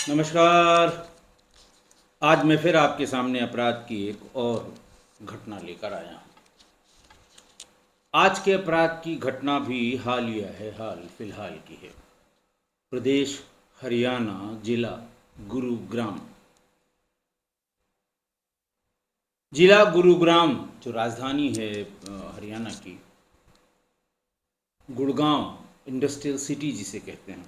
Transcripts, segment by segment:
नमस्कार। आज मैं फिर आपके सामने अपराध की एक और घटना लेकर आया हूँ। आज के अपराध की घटना भी हालिया है, हाल फिलहाल की है। प्रदेश हरियाणा, जिला गुरुग्राम। जिला गुरुग्राम जो राजधानी है हरियाणा की, गुड़गांव इंडस्ट्रियल सिटी जिसे कहते हैं,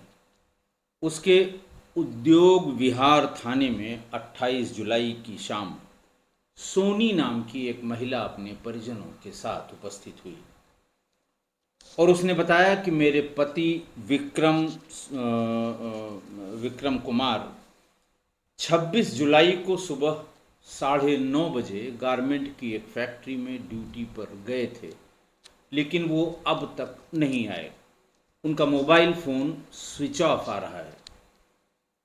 उसके उद्योग विहार थाने में 28 जुलाई की शाम सोनी नाम की एक महिला अपने परिजनों के साथ उपस्थित हुई और उसने बताया कि मेरे पति विक्रम कुमार 26 जुलाई को सुबह 9:30 बजे गारमेंट की एक फैक्ट्री में ड्यूटी पर गए थे, लेकिन वो अब तक नहीं आए। उनका मोबाइल फ़ोन स्विच ऑफ आ रहा है।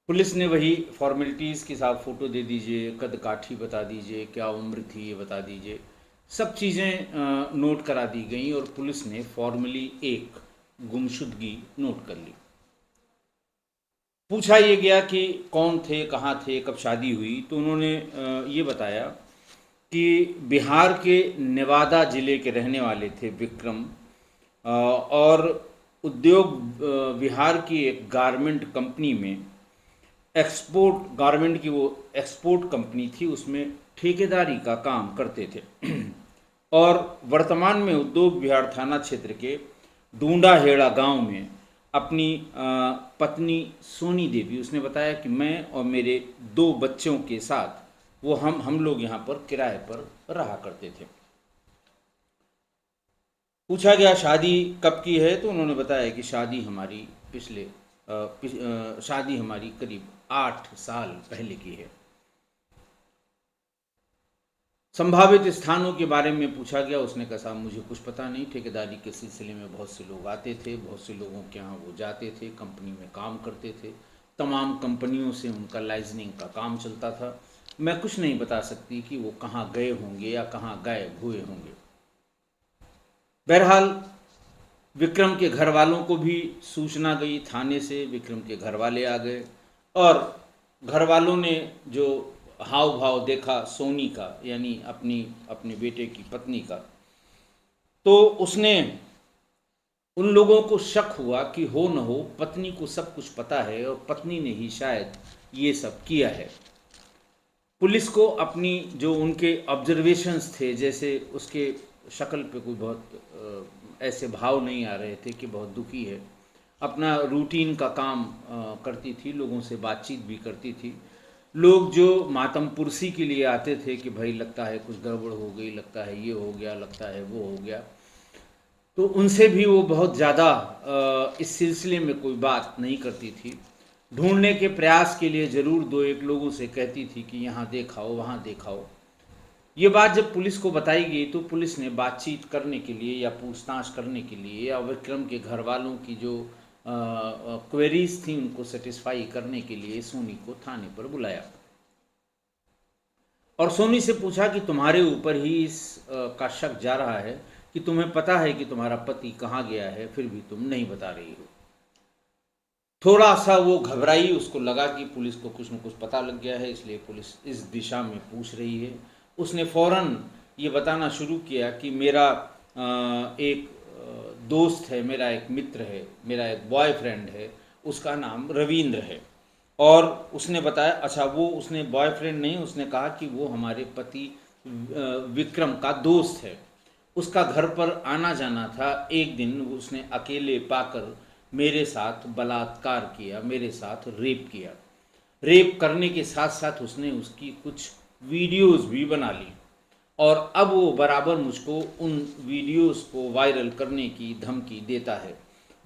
पुलिस ने वही फॉर्मेलिटीज़ के साथ फ़ोटो दे दीजिए, कद काठी बता दीजिए, क्या उम्र थी ये बता दीजिए, सब चीज़ें नोट करा दी गई और पुलिस ने फॉर्मली एक गुमशुदगी नोट कर ली। पूछा ये गया कि कौन थे, कहाँ थे, कब शादी हुई, तो उन्होंने ये बताया कि बिहार के नेवादा ज़िले के रहने वाले थे विक्रम, और उद्योग विहार की एक गारमेंट कंपनी में, एक्सपोर्ट गारमेंट की वो एक्सपोर्ट कंपनी थी, उसमें ठेकेदारी का काम करते थे। और वर्तमान में उद्योग विहार थाना क्षेत्र के डूंडा हेड़ा गांव में अपनी पत्नी सोनी देवी, उसने बताया कि मैं और मेरे 2 बच्चों के साथ वो हम लोग यहाँ पर किराए पर रहा करते थे। पूछा गया शादी कब की है, तो उन्होंने बताया कि शादी हमारी शादी हमारी करीब 8 साल पहले की है। संभावित स्थानों के बारे में पूछा गया, उसने कहा साहब मुझे कुछ पता नहीं, ठेकेदारी के सिलसिले में बहुत से लोग आते थे, बहुत से लोगों के यहाँ वो जाते थे, कंपनी में काम करते थे, तमाम कंपनियों से उनका लाइजनिंग का काम चलता था। मैं कुछ नहीं बता सकती कि वो कहाँ गए होंगे या कहाँ गायब हुए होंगे। बहरहाल विक्रम के घर वालों को भी सूचना गई थाने से, विक्रम के घर वाले आ गए और घर वालों ने जो हाव भाव देखा सोनी का, यानी अपनी अपने बेटे की पत्नी का, तो उसने उन लोगों को शक हुआ कि हो न हो पत्नी को सब कुछ पता है और पत्नी ने ही शायद ये सब किया है। पुलिस को अपनी जो उनके ऑब्जर्वेशंस थे, जैसे उसके शक्ल पे कोई बहुत ऐसे भाव नहीं आ रहे थे कि बहुत दुखी है, अपना रूटीन का काम करती थी, लोगों से बातचीत भी करती थी। लोग जो मातम पुरसी के लिए आते थे कि भाई लगता है कुछ गड़बड़ हो गई, लगता है ये हो गया, लगता है वो हो गया, तो उनसे भी वो बहुत ज़्यादा इस सिलसिले में कोई बात नहीं करती थी। ढूंढने के प्रयास के लिए ज़रूर 2-1 लोगों से कहती थी कि यहाँ देखाओ, वहाँ देखाओ। ये बात जब पुलिस को बताई गई तो पुलिस ने बातचीत करने के लिए या पूछताछ करने के लिए या विक्रम के घर वालों की जो क्वेरीज थी उनको सेटिस्फाई करने के लिए सोनी को थाने पर बुलाया और सोनी से पूछा कि तुम्हारे ऊपर ही का शक जा रहा है कि तुम्हें पता है कि तुम्हारा पति कहाँ गया है, फिर भी तुम नहीं बता रही हो। थोड़ा सा वो घबराई, उसको लगा कि पुलिस को कुछ न कुछ पता लग गया है, इसलिए पुलिस इस दिशा में पूछ रही है। उसने फौरन ये बताना शुरू किया कि मेरा एक दोस्त है, मेरा एक मित्र है, मेरा एक बॉयफ्रेंड है, उसका नाम रविंद्र है। और उसने बताया, अच्छा वो उसने बॉयफ्रेंड नहीं, उसने कहा कि वो हमारे पति विक्रम का दोस्त है, उसका घर पर आना जाना था। एक दिन उसने अकेले पाकर मेरे साथ बलात्कार किया, मेरे साथ रेप किया। रेप करने के साथ साथ उसने उसकी कुछ वीडियोस भी बना ली और अब वो बराबर मुझको उन वीडियोस को वायरल करने की धमकी देता है,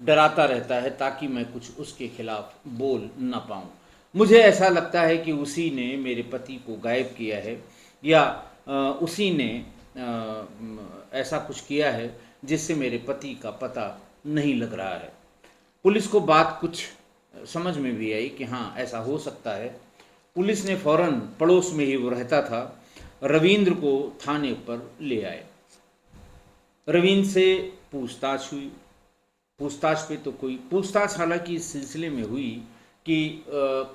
डराता रहता है ताकि मैं कुछ उसके खिलाफ बोल न पाऊँ। मुझे ऐसा लगता है कि उसी ने मेरे पति को गायब किया है या उसी ने ऐसा कुछ किया है जिससे मेरे पति का पता नहीं लग रहा है। पुलिस को बात कुछ समझ में भी आई कि हाँ ऐसा हो सकता है। पुलिस ने फौरन, पड़ोस में ही वो रहता था, रविंद्र को थाने पर ले आए। रविंद्र से पूछताछ हुई। पूछताछ पे तो कोई पूछताछ हालांकि इस सिलसिले में हुई कि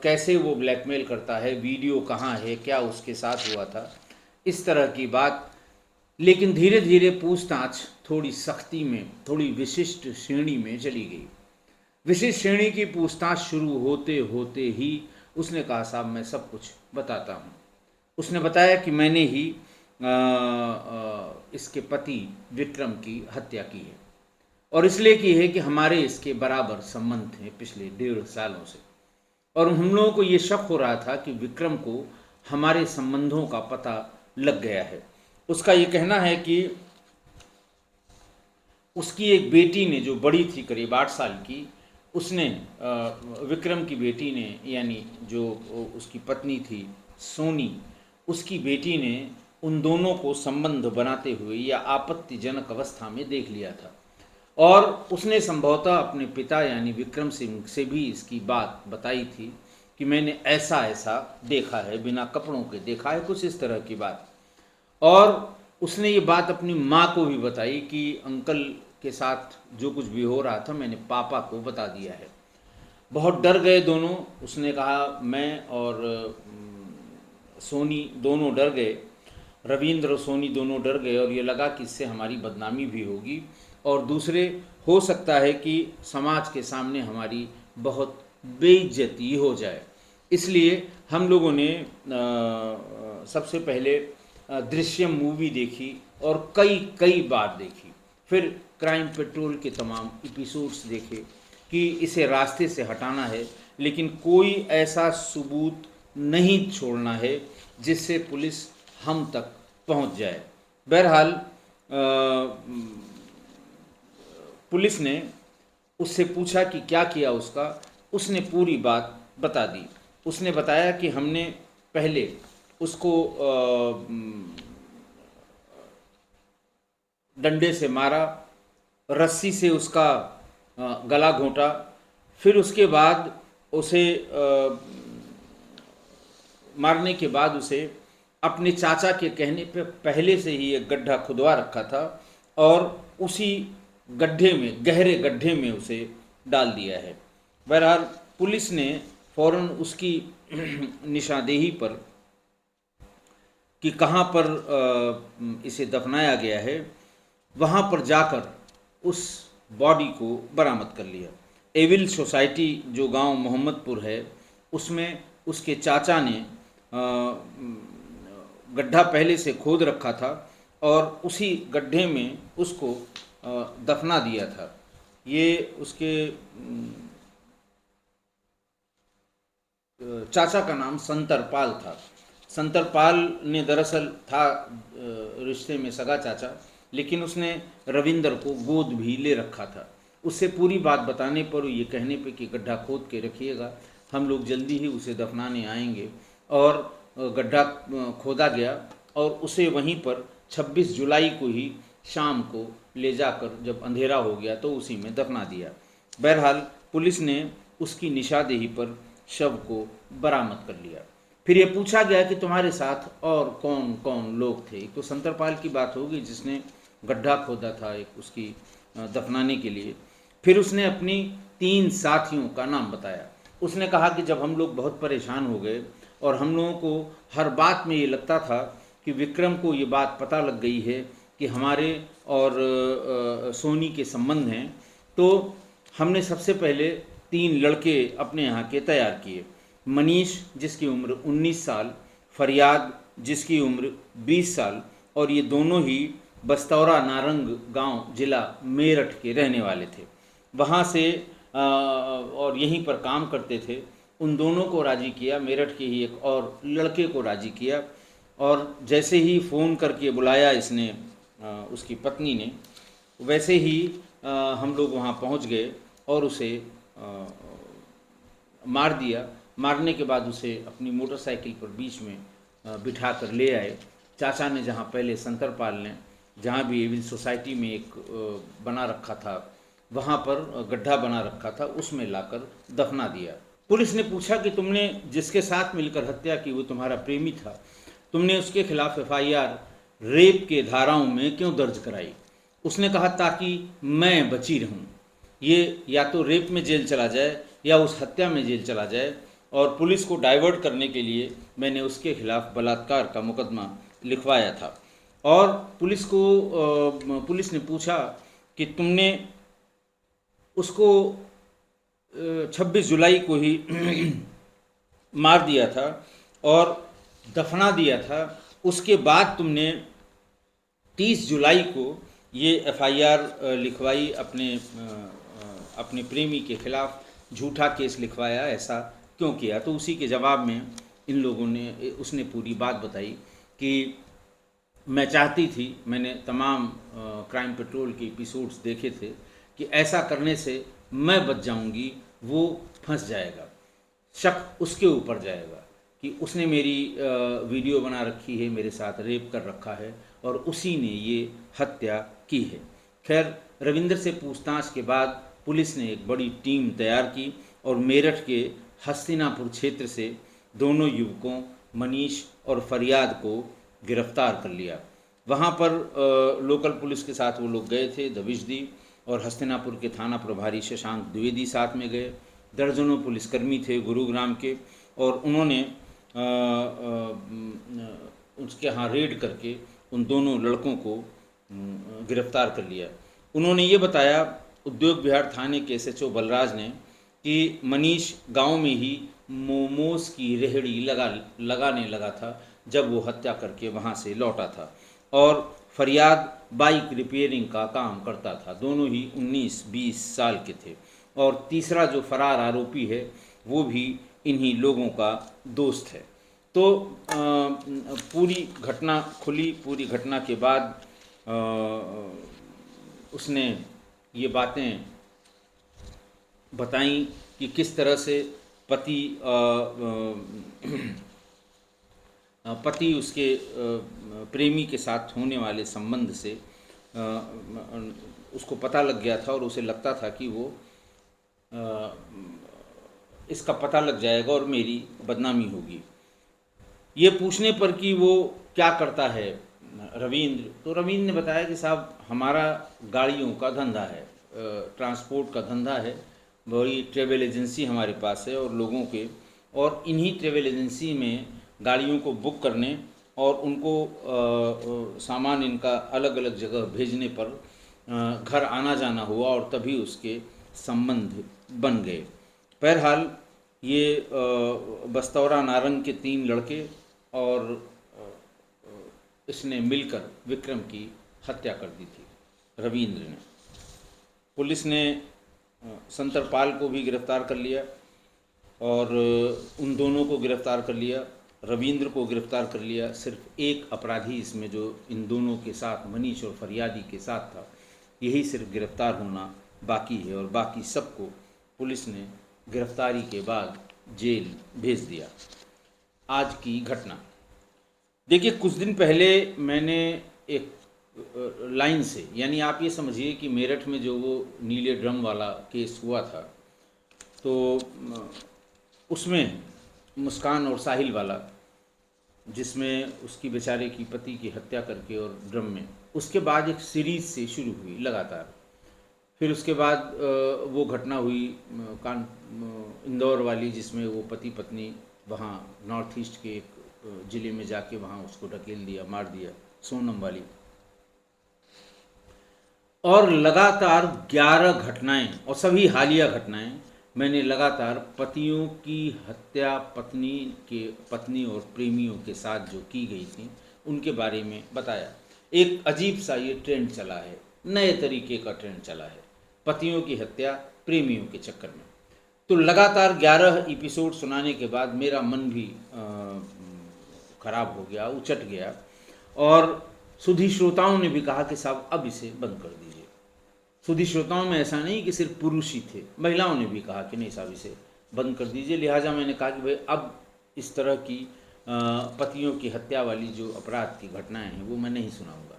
कैसे वो ब्लैकमेल करता है, वीडियो कहाँ है, क्या उसके साथ हुआ था, इस तरह की बात। लेकिन धीरे धीरे पूछताछ थोड़ी सख्ती में, थोड़ी विशिष्ट श्रेणी में चली गई। विशिष्ट श्रेणी की पूछताछ शुरू होते होते ही उसने कहा, साहब मैं सब कुछ बताता हूँ। उसने बताया कि मैंने ही इसके पति विक्रम की हत्या की है, और इसलिए की है कि हमारे इसके बराबर संबंध थे पिछले 1.5 सालों से, और हम लोगों को ये शक हो रहा था कि विक्रम को हमारे संबंधों का पता लग गया है। उसका ये कहना है कि उसकी एक बेटी ने, जो बड़ी थी करीब 8 साल की, उसने विक्रम की बेटी ने, यानी जो उसकी पत्नी थी सोनी, उसकी बेटी ने उन दोनों को संबंध बनाते हुए या आपत्तिजनक अवस्था में देख लिया था, और उसने संभवतः अपने पिता यानी विक्रम सिंह से भी इसकी बात बताई थी कि मैंने ऐसा ऐसा देखा है, बिना कपड़ों के देखा है, कुछ इस तरह की बात। और उसने ये बात अपनी माँ को भी बताई कि अंकल के साथ जो कुछ भी हो रहा था मैंने पापा को बता दिया है। बहुत डर गए दोनों। उसने कहा मैं और सोनी दोनों डर गए, रविंद्र और सोनी दोनों डर गए, और ये लगा कि इससे हमारी बदनामी भी होगी, और दूसरे हो सकता है कि समाज के सामने हमारी बहुत बेइज्जती हो जाए। इसलिए हम लोगों ने सबसे पहले दृश्यम मूवी देखी और कई कई बार देखी, फिर क्राइम पेट्रोल के तमाम एपिसोड्स देखे कि इसे रास्ते से हटाना है, लेकिन कोई ऐसा सबूत नहीं छोड़ना है जिससे पुलिस हम तक पहुंच जाए। बहरहाल पुलिस ने उससे पूछा कि क्या किया उसका। उसने पूरी बात बता दी। उसने बताया कि हमने पहले उसको डंडे से मारा, रस्सी से उसका गला घोंटा, फिर उसके बाद उसे मारने के बाद उसे अपने चाचा के कहने पे पहले से ही एक गड्ढा खुदवा रखा था, और उसी गड्ढे में, गहरे गड्ढे में उसे डाल दिया है। बहरहाल पुलिस ने फौरन उसकी निशानदेही पर कि कहाँ पर इसे दफनाया गया है, वहाँ पर जाकर उस बॉडी को बरामद कर लिया। एविल सोसाइटी जो गांव मोहम्मदपुर है, उसमें उसके चाचा ने गड्ढा पहले से खोद रखा था और उसी गड्ढे में उसको दफना दिया था। ये उसके चाचा का नाम संतरपाल था। संतरपाल ने दरअसल था रिश्ते में सगा चाचा, लेकिन उसने रविंदर को गोद भी ले रखा था। उससे पूरी बात बताने पर, ये कहने पे कि गड्ढा खोद के रखिएगा, हम लोग जल्दी ही उसे दफनाने आएंगे, और गड्ढा खोदा गया और उसे वहीं पर 26 जुलाई को ही शाम को ले जाकर जब अंधेरा हो गया तो उसी में दफना दिया। बहरहाल पुलिस ने उसकी निशानदेही पर शव को बरामद कर लिया। फिर ये पूछा गया कि तुम्हारे साथ और कौन कौन लोग थे। तो संतरपाल की बात होगी जिसने गड्ढा खोदा था एक उसकी दफनाने के लिए। फिर उसने अपनी 3 साथियों का नाम बताया। उसने कहा कि जब हम लोग बहुत परेशान हो गए और हम लोगों को हर बात में ये लगता था कि विक्रम को ये बात पता लग गई है कि हमारे और सोनी के संबंध हैं, तो हमने सबसे पहले 3 लड़के अपने यहाँ के तैयार किए। मनीष जिसकी उम्र 19 साल, फरियाद जिसकी उम्र 20 साल, और ये दोनों ही बस्तौरा नारंग गांव जिला मेरठ के रहने वाले थे। वहाँ से और यहीं पर काम करते थे। उन दोनों को राज़ी किया, मेरठ के ही एक और लड़के को राज़ी किया, और जैसे ही फ़ोन करके बुलाया इसने उसकी पत्नी ने, वैसे ही हम लोग वहाँ पहुँच गए और उसे मार दिया। मारने के बाद उसे अपनी मोटरसाइकिल पर बीच में बिठा कर ले आए। चाचा ने जहाँ पहले संतरपाल ने जहाँ भी एविल सोसाइटी में एक बना रखा था, वहाँ पर गड्ढा बना रखा था, उसमें लाकर दफना दिया। पुलिस ने पूछा कि तुमने जिसके साथ मिलकर हत्या की वो तुम्हारा प्रेमी था, तुमने उसके खिलाफ FIR रेप के धाराओं में क्यों दर्ज कराई? उसने कहा ताकि मैं बची रहूं। ये या तो रेप में जेल चला जाए या उस हत्या में जेल चला जाए। और पुलिस को डाइवर्ट करने के लिए मैंने उसके खिलाफ बलात्कार का मुकदमा लिखवाया था। और पुलिस ने पूछा कि तुमने उसको 26 जुलाई को ही मार दिया था और दफना दिया था, उसके बाद तुमने 30 जुलाई को ये FIR लिखवाई, अपने प्रेमी के खिलाफ झूठा केस लिखवाया, ऐसा क्यों किया? तो उसी के जवाब में उसने पूरी बात बताई कि मैं चाहती थी, मैंने तमाम क्राइम पेट्रोल के एपिसोड्स देखे थे कि ऐसा करने से मैं बच जाऊंगी, वो फंस जाएगा, शक उसके ऊपर जाएगा कि उसने मेरी वीडियो बना रखी है, मेरे साथ रेप कर रखा है और उसी ने ये हत्या की है। खैर, रविंद्र से पूछताछ के बाद पुलिस ने एक बड़ी टीम तैयार की और मेरठ के हस्तिनापुर क्षेत्र से दोनों युवकों मनीष और फरियाद को गिरफ्तार कर लिया। वहाँ पर लोकल पुलिस के साथ वो लोग गए थे, दबिश और हस्तिनापुर के थाना प्रभारी शशांक द्विवेदी साथ में गए। दर्जनों पुलिसकर्मी थे गुरुग्राम के और उन्होंने उसके यहाँ रेड करके उन दोनों लड़कों को गिरफ्तार कर लिया। उन्होंने ये बताया उद्योग विहार थाने के SHO बलराज ने कि मनीष गांव में ही मोमोज की रेहड़ी लगाने लगा था जब वो हत्या करके वहाँ से लौटा था और फरियाद बाइक रिपेयरिंग का काम करता था। दोनों ही 19-20 साल के थे और तीसरा जो फरार आरोपी है वो भी इन्हीं लोगों का दोस्त है। तो पूरी घटना खुली। पूरी घटना के बाद उसने ये बातें बताई कि किस तरह से पति उसके प्रेमी के साथ होने वाले संबंध से उसको पता लग गया था और उसे लगता था कि वो इसका पता लग जाएगा और मेरी बदनामी होगी। ये पूछने पर कि वो क्या करता है रविंद्र, तो रविंद्र ने बताया कि साहब हमारा गाड़ियों का धंधा है, ट्रांसपोर्ट का धंधा है, बड़ी ट्रेवल एजेंसी हमारे पास है और लोगों के, और इन्हीं ट्रेवल एजेंसी में गाड़ियों को बुक करने और उनको सामान इनका अलग अलग जगह भेजने पर घर आना जाना हुआ और तभी उसके संबंध बन गए। बहरहाल ये बस्तौरा नारंग के 3 लड़के और इसने मिलकर विक्रम की हत्या कर दी थी रविंद्र ने। पुलिस ने संतरपाल को भी गिरफ्तार कर लिया और उन दोनों को गिरफ्तार कर लिया, रविंद्र को गिरफ्तार कर लिया। सिर्फ एक अपराधी इसमें जो इन दोनों के साथ मनीष और फरियादी के साथ था, यही सिर्फ गिरफ्तार होना बाकी है और बाकी सबको पुलिस ने गिरफ्तारी के बाद जेल भेज दिया। आज की घटना देखिए, कुछ दिन पहले मैंने एक लाइन से, यानी आप ये समझिए कि मेरठ में जो वो नीले ड्रम वाला केस हुआ था, तो उसमें मुस्कान और साहिल वाला, जिसमें उसकी बेचारे की पति की हत्या करके और ड्रम में, उसके बाद एक सीरीज़ से शुरू हुई लगातार। फिर उसके बाद वो घटना हुई इंदौर वाली, जिसमें वो पति पत्नी वहाँ नॉर्थ ईस्ट के एक ज़िले में जाके वहाँ उसको ढकेल दिया, मार दिया, सोनम वाली। और लगातार 11 घटनाएं और सभी हालिया घटनाएं मैंने लगातार पतियों की हत्या पत्नी और प्रेमियों के साथ जो की गई थी उनके बारे में बताया। एक अजीब सा ये ट्रेंड चला है, नए तरीके का ट्रेंड चला है, पतियों की हत्या प्रेमियों के चक्कर में। तो लगातार 11 एपिसोड सुनाने के बाद मेरा मन भी खराब हो गया, उचट गया और सुधी श्रोताओं ने भी कहा कि साहब अब इसे बंद कर दीजिए। सुधी श्रोताओं में ऐसा नहीं कि सिर्फ पुरुष ही थे, महिलाओं ने भी कहा कि नहीं साहब इसे बंद कर दीजिए। लिहाजा मैंने कहा कि भाई अब इस तरह की पतियों की हत्या वाली जो अपराध की घटनाएं हैं वो मैं नहीं सुनाऊंगा।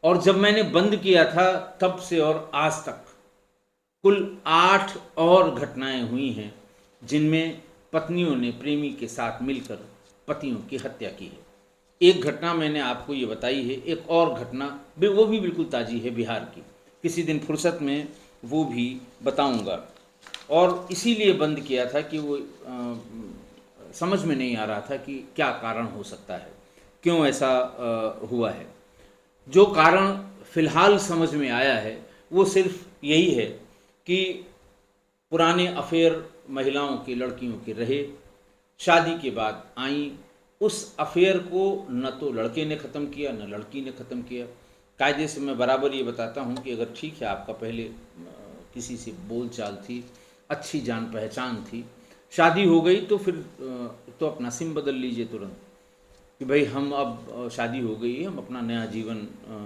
और जब मैंने बंद किया था तब से और आज तक कुल 8 और घटनाएं हुई हैं जिनमें पत्नियों ने प्रेमी के साथ मिलकर पतियों की हत्या की है। एक घटना मैंने आपको ये बताई है, एक और घटना वो भी बिल्कुल ताज़ी है, बिहार की। किसी दिन फुर्सत में वो भी बताऊंगा। और इसीलिए बंद किया था कि वो समझ में नहीं आ रहा था कि क्या कारण हो सकता है, क्यों ऐसा हुआ है। जो कारण फिलहाल समझ में आया है वो सिर्फ यही है कि पुराने अफेयर महिलाओं के, लड़कियों के रहे, शादी के बाद आई, उस अफेयर को न तो लड़के ने ख़त्म किया न लड़की ने ख़त्म किया। कायदे से मैं बराबर ये बताता हूँ कि अगर ठीक है आपका पहले किसी से बोलचाल थी, अच्छी जान पहचान थी, शादी हो गई तो फिर तो अपना सिम बदल लीजिए तुरंत कि भाई हम अब शादी हो गई है, हम अपना नया जीवन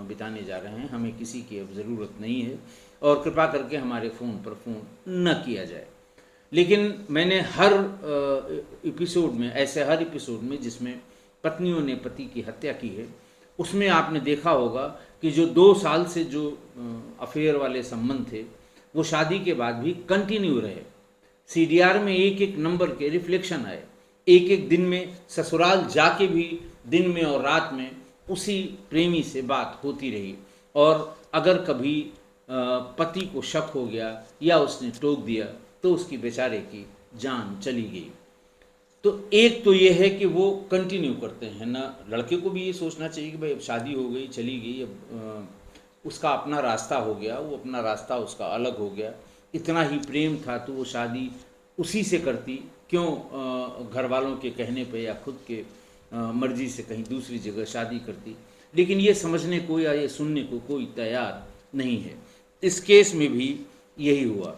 बिताने जा रहे हैं, हमें किसी की अब ज़रूरत नहीं है और कृपा करके हमारे फ़ोन पर फ़ोन न किया जाए। लेकिन मैंने हर एपिसोड में, ऐसे हर एपिसोड में जिसमें पत्नियों ने पति की हत्या की है, उसमें आपने देखा होगा कि जो 2 साल से जो अफेयर वाले संबंध थे वो शादी के बाद भी कंटिन्यू रहे। सीडीआर में एक एक नंबर के रिफ्लेक्शन आए, एक एक दिन में ससुराल जाके भी दिन में और रात में उसी प्रेमी से बात होती रही। और अगर कभी पति को शक हो गया या उसने टोक दिया तो उसकी बेचारे की जान चली गई। तो एक तो ये है कि वो कंटिन्यू करते हैं ना। लड़के को भी ये सोचना चाहिए कि भाई अब शादी हो गई, चली गई, अब उसका अपना रास्ता हो गया, वो अपना रास्ता उसका अलग हो गया। इतना ही प्रेम था तो वो शादी उसी से करती, क्यों घर वालों के कहने पे या खुद के मर्जी से कहीं दूसरी जगह शादी करती। लेकिन ये समझने को या ये सुनने को कोई तैयार नहीं है। इस केस में भी यही हुआ,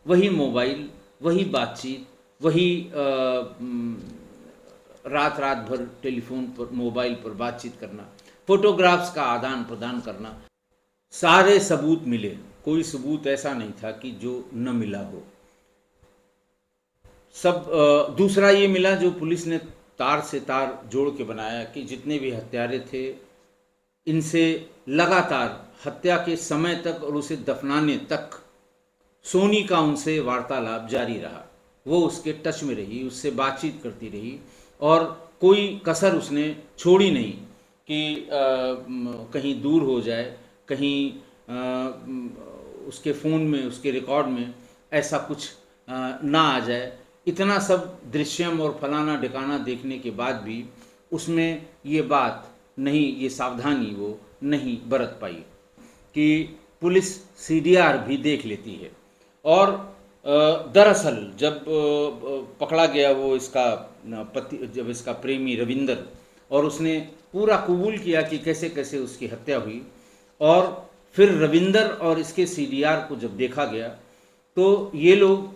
वही मोबाइल, वही बातचीत, वही रात रात भर टेलीफोन पर, मोबाइल पर बातचीत करना, फोटोग्राफ्स का आदान प्रदान करना, सारे सबूत मिले। कोई सबूत ऐसा नहीं था कि जो न मिला हो। सब दूसरा ये मिला जो पुलिस ने तार से तार जोड़ के बनाया कि जितने भी हत्यारे थे इनसे लगातार हत्या के समय तक और उसे दफनाने तक सोनी का उनसे वार्तालाप जारी रहा। वो उसके टच में रही, उससे बातचीत करती रही और कोई कसर उसने छोड़ी नहीं कि कहीं दूर हो जाए, कहीं उसके फ़ोन में, उसके रिकॉर्ड में ऐसा कुछ ना आ जाए। इतना सब दृश्यम और फलाना ढिकाना देखने के बाद भी उसमें ये बात नहीं, ये सावधानी वो नहीं बरत पाई कि पुलिस सीडीआर भी देख लेती है। और दरअसल जब पकड़ा गया वो इसका पति, जब इसका प्रेमी रविंदर, और उसने पूरा कबूल किया कि कैसे कैसे उसकी हत्या हुई, और फिर रविंदर और इसके सीडीआर को जब देखा गया तो ये लोग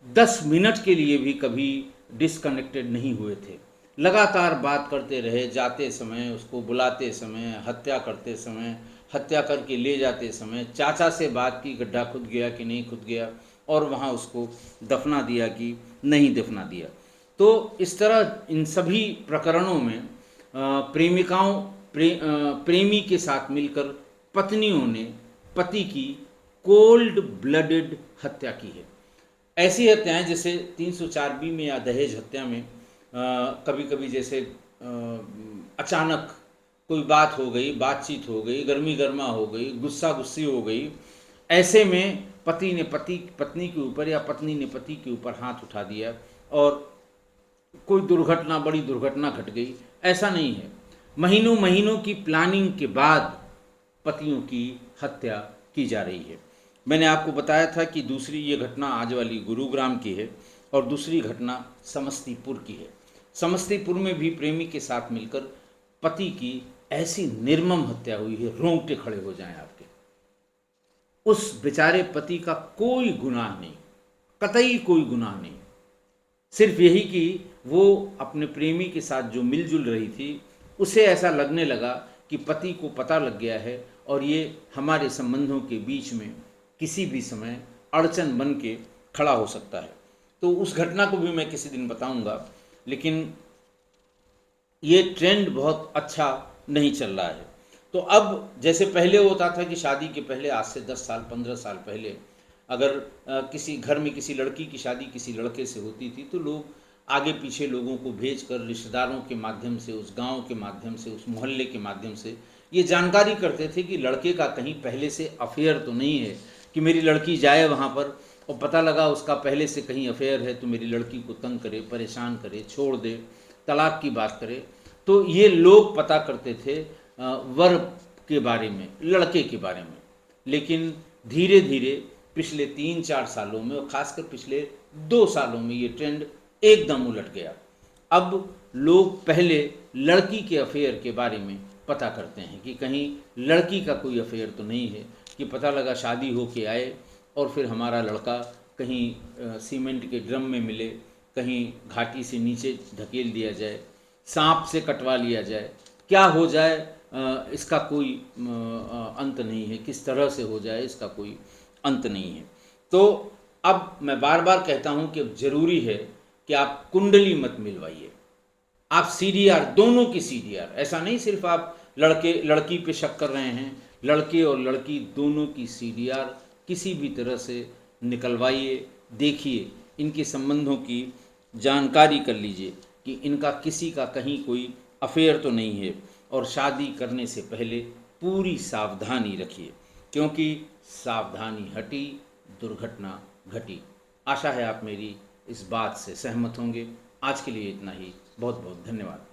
10 मिनट के लिए भी कभी डिसकनेक्टेड नहीं हुए थे। लगातार बात करते रहे, जाते समय, उसको बुलाते समय, हत्या करते समय, हत्या करके ले जाते समय, चाचा से बात की गड्ढा खुद गया कि नहीं खुद गया, और वहाँ उसको दफना दिया कि नहीं दफना दिया। तो इस तरह इन सभी प्रकरणों में प्रेमी के साथ मिलकर पत्नियों ने पति की कोल्ड ब्लडेड हत्या की है। ऐसी हत्याएं जैसे 304B में या दहेज हत्या में कभी कभी जैसे अचानक कोई बात हो गई, बातचीत हो गई, गर्मी गर्मा हो गई, गुस्सा गुस्सी हो गई, ऐसे में पति ने पत्नी के ऊपर या पत्नी ने पति के ऊपर हाथ उठा दिया और कोई दुर्घटना, बड़ी दुर्घटना घट गई, ऐसा नहीं है। महीनों महीनों की प्लानिंग के बाद पतियों की हत्या की जा रही है। मैंने आपको बताया था कि दूसरी ये घटना आज वाली गुरुग्राम की है और दूसरी घटना समस्तीपुर की है। समस्तीपुर में भी प्रेमी के साथ मिलकर पति की ऐसी निर्मम हत्या हुई है, रोंगटे खड़े हो जाएं आपके। उस बेचारे पति का कोई गुनाह नहीं, कतई कोई गुनाह नहीं, सिर्फ यही कि वो अपने प्रेमी के साथ जो मिलजुल रही थी उसे ऐसा लगने लगा कि पति को पता लग गया है और ये हमारे संबंधों के बीच में किसी भी समय अड़चन बन के खड़ा हो सकता है। तो उस घटना को भी मैं किसी दिन बताऊंगा। लेकिन ये ट्रेंड बहुत अच्छा नहीं चल रहा है। तो अब जैसे पहले होता था कि शादी के पहले, आज से 10 साल 15 साल पहले, अगर किसी घर में किसी लड़की की शादी किसी लड़के से होती थी तो लोग आगे पीछे लोगों को भेजकर, रिश्तेदारों के माध्यम से, उस गांव के माध्यम से, उस मोहल्ले के माध्यम से ये जानकारी करते थे कि लड़के का कहीं पहले से अफेयर तो नहीं है, कि मेरी लड़की जाए वहाँ पर और पता लगा उसका पहले से कहीं अफेयर है, तो मेरी लड़की को तंग करे, परेशान करे, छोड़ दे, तलाक की बात करे। तो ये लोग पता करते थे वर के बारे में, लड़के के बारे में। लेकिन धीरे धीरे पिछले 3-4 सालों में और ख़ासकर पिछले 2 सालों में ये ट्रेंड एकदम उलट गया। अब लोग पहले लड़की के अफेयर के बारे में पता करते हैं कि कहीं लड़की का कोई अफेयर तो नहीं है, कि पता लगा शादी हो के आए और फिर हमारा लड़का कहीं सीमेंट के ड्रम में मिले, कहीं घाटी से नीचे धकेल दिया जाए, सांप से कटवा लिया जाए, क्या हो जाए इसका कोई अंत नहीं है, किस तरह से हो जाए इसका कोई अंत नहीं है। तो अब मैं बार बार कहता हूँ कि अब ज़रूरी है कि आप कुंडली मत मिलवाइए, आप सीडीआर, दोनों की सीडीआर, ऐसा नहीं सिर्फ आप लड़के लड़की पे शक कर रहे हैं, लड़के और लड़की दोनों की सीडीआर किसी भी तरह से निकलवाइए, देखिए, इनके संबंधों की जानकारी कर लीजिए कि इनका किसी का कहीं कोई अफेयर तो नहीं है, और शादी करने से पहले पूरी सावधानी रखिए, क्योंकि सावधानी हटी दुर्घटना घटी। आशा है आप मेरी इस बात से सहमत होंगे। आज के लिए इतना ही। बहुत बहुत धन्यवाद।